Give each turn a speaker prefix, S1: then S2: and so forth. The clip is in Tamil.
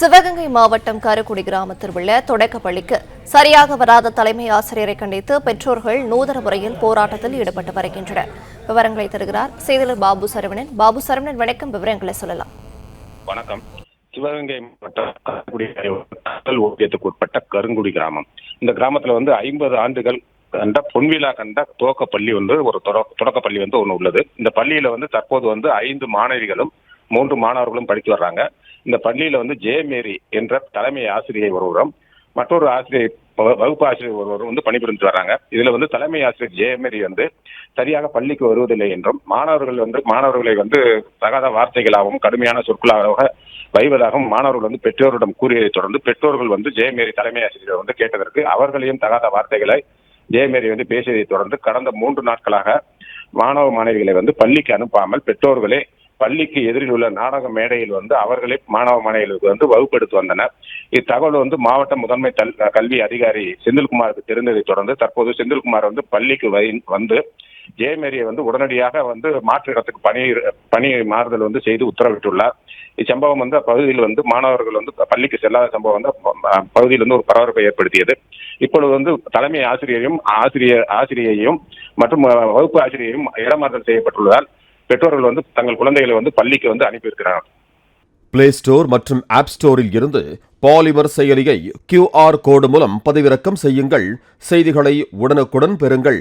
S1: சிவகங்கை மாவட்டம் கருக்குடி கிராமத்தில் உள்ள தொடக்கப்பள்ளிக்கு சரியாக வராத தலைமை ஆசிரியரை கண்டித்து பெற்றோர்கள் நூதன முறையில் போராட்டத்தில் ஈடுபட்டு வருகின்றனர். விவரங்களை தருகிறார் செய்தியாளர் பாபு சரவணன். பாபு சரவணன், வணக்கம். விவரங்களை சொல்லலாம்.
S2: வணக்கம். சிவகங்கை மாவட்டம் கருங்குடி ஒன்றியத்துக்கு உட்பட்ட கருங்குடி கிராமம். இந்த கிராமத்துல 50 ஆண்டுகள் கண்ட பொன்விழா கண்ட துவக்கப்பள்ளி ஒரு தொடக்கப்பள்ளி ஒன்று உள்ளது. இந்த பள்ளியில தற்போது 5 மாணவிகளும் 3 மாணவர்களும் படித்து வர்றாங்க. இந்த பள்ளியில ஜே மேரி என்ற தலைமை ஆசிரியை ஒருவரும் மற்றொரு ஆசிரியர் வகுப்பு ஆசிரியர் ஒருவரும் பணிபுரிந்து வர்றாங்க. இதுல தலைமை ஆசிரியர் ஜே மேரி சரியாக பள்ளிக்கு வருவதில்லை என்றும் மாணவர்களை தகாத வார்த்தைகளாகவும் கடுமையான சொற்களாக வைவதாகவும் மாணவர்கள் பெற்றோரிடம் கூறியதை தொடர்ந்து பெற்றோர்கள் ஜே மேரி தலைமை ஆசிரியர் கேட்டதற்கு அவர்களையும் தகாத வார்த்தைகளை ஜே மேரி பேசியதை தொடர்ந்து கடந்த 3 நாட்களாக மாணவ மாணவிகளை பள்ளிக்கு அனுப்பாமல் பெற்றோர்களே பள்ளிக்கு எதிரில் உள்ள நாடக மேடையில் அவர்களே மாணவ மாணவிகளுக்கு வகுப்பெடுத்து வந்தனர். இத்தகவல் மாவட்ட முதன்மை கல்வி அதிகாரி செந்தில்குமாருக்கு தெரிந்ததை தொடர்ந்து தற்போது செந்தில்குமார் பள்ளிக்கு வந்து ஜே மேரியை உடனடியாக மாற்று இடத்துக்கு பணி மாறுதல் செய்து உத்தரவிட்டுள்ளார். இச்சம்பவம் பகுதியில் மாணவர்கள் பள்ளிக்கு செல்லாத சம்பவம் பகுதியில் ஒரு பரபரப்பை ஏற்படுத்தியது. இப்பொழுது தலைமை ஆசிரியையும் மற்றும் வகுப்பு ஆசிரியையும் இடமாறுதல் செய்யப்பட்டுள்ளதால் பெற்றோர்கள் தங்கள் குழந்தைகளை பள்ளிக்கு அனுப்பியிருக்கிறார்கள்.
S3: பிளே ஸ்டோர் மற்றும் ஆப் ஸ்டோரில் இருந்து பாலிமர் செயலியை QR கோடு மூலம் பதிவிறக்கம் செய்யுங்கள். செய்திகளை உடனுக்குடன் பெறுங்கள்.